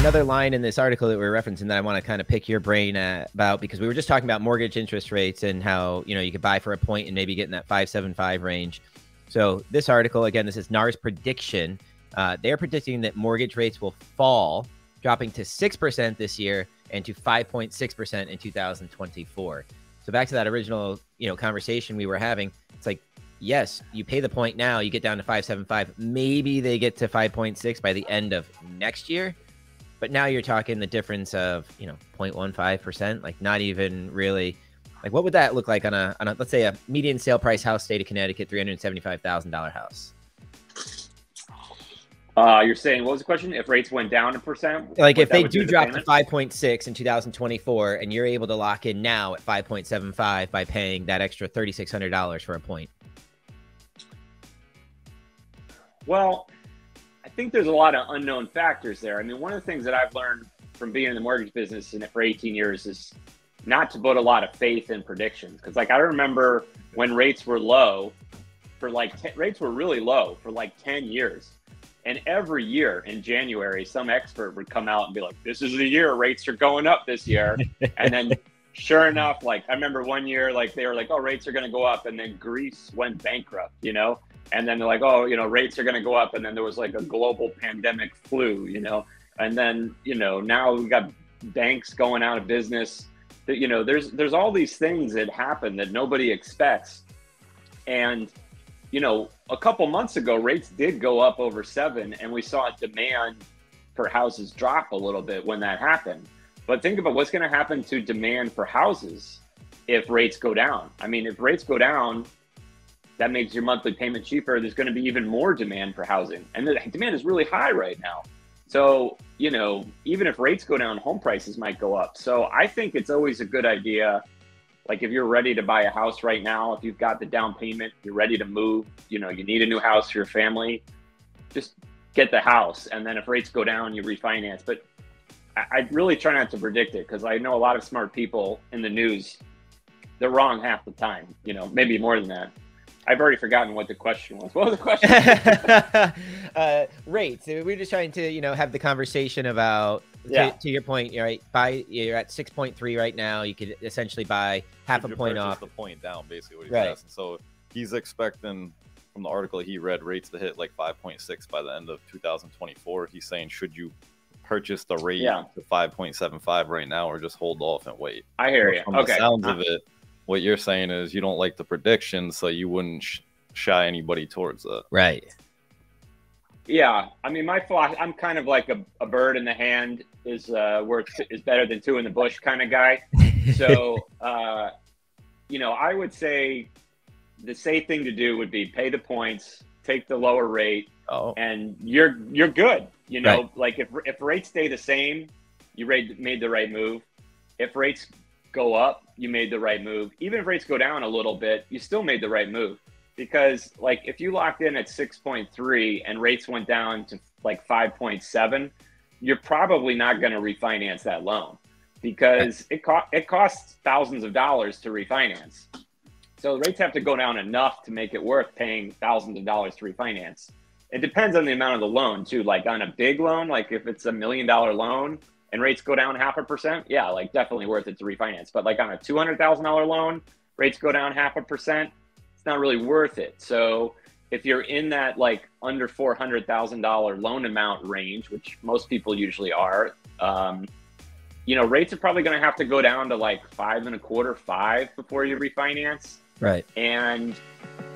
another line in this article that we're referencing that I want to kind of pick your brain about, because we were just talking about mortgage interest rates and how, you could buy for a point and maybe get in that 5.75 range. So this article, again, this is NAR's prediction. They're predicting that mortgage rates will fall, dropping to 6% this year and to 5.6% in 2024. So back to that original, conversation we were having, it's like, yes, you pay the point now, you get down to 5.75. Maybe they get to 5.6 by the end of next year. But now you're talking the difference of, 0.15%, like not even really. Like, what would that look like on a let's say a median sale price house, state of Connecticut, $375,000 house? You're saying, what was the question? If rates went down 1%? Like if they do drop to 5.6 in 2024 and you're able to lock in now at 5.75 by paying that extra $3,600 for a point. Well, I think there's a lot of unknown factors there. I mean, one of the things that I've learned from being in the mortgage business and for 18 years is not to put a lot of faith in predictions. Because I remember when rates were low rates were really low for 10 years. And every year in January, some expert would come out and be like, this is the year rates are going up this year. And then sure enough, I remember one year, they were like, oh, rates are going to go up. And then Greece went bankrupt, and then they're like, oh, rates are going to go up. And then there was a global pandemic flu, and then, now we got banks going out of business. There's all these things that happen that nobody expects. And, a couple months ago, rates did go up over 7, and we saw demand for houses drop a little bit when that happened. But think about what's going to happen to demand for houses if rates go down. I mean, if rates go down, that makes your monthly payment cheaper. There's going to be even more demand for housing. And the demand is really high right now. So, even if rates go down, home prices might go up. So I think it's always a good idea. If you're ready to buy a house right now, if you've got the down payment, you're ready to move, you need a new house for your family, just get the house. And then if rates go down, you refinance. But I really try not to predict it, because I know a lot of smart people in the news, they're wrong half the time, maybe more than that. I've already forgotten what the question was. What was the question? Rates. We're just trying to, have the conversation about, to your point, you're at 6.3 right now. You could essentially buy half a point off. The point down, basically, what he's asking. So he's expecting, from the article he read, rates to hit 5.6 by the end of 2024. He's saying, should you purchase the rate to 5.75 right now, or just hold off and wait? I hear you. From the sounds of it, what you're saying is you don't like the predictions, so you wouldn't shy anybody towards it. Right. Yeah. I mean, my philosophy, I'm kind of like a bird in the hand is better than 2 in the bush kind of guy. So, I would say the safe thing to do would be pay the points, take the lower rate, and you're good. Right. If rates stay the same, you made the right move. If rates go up, you made the right move. Even if rates go down a little bit, you still made the right move. Because if you locked in at 6.3 and rates went down to 5.7, you're probably not going to refinance that loan, because it costs thousands of dollars to refinance. So rates have to go down enough to make it worth paying thousands of dollars to refinance. It depends on the amount of the loan too. On a big loan, if it's $1 million loan and rates go down 0.5%, yeah, definitely worth it to refinance. But on a $200,000 loan, rates go down 0.5%, it's not really worth it. So if you're in that under $400,000 loan amount range, which most people usually are, rates are probably going to have to go down to 5.25%, 5 before you refinance. Right. And,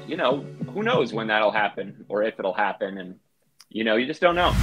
who knows when that'll happen or if it'll happen. And, you just don't know.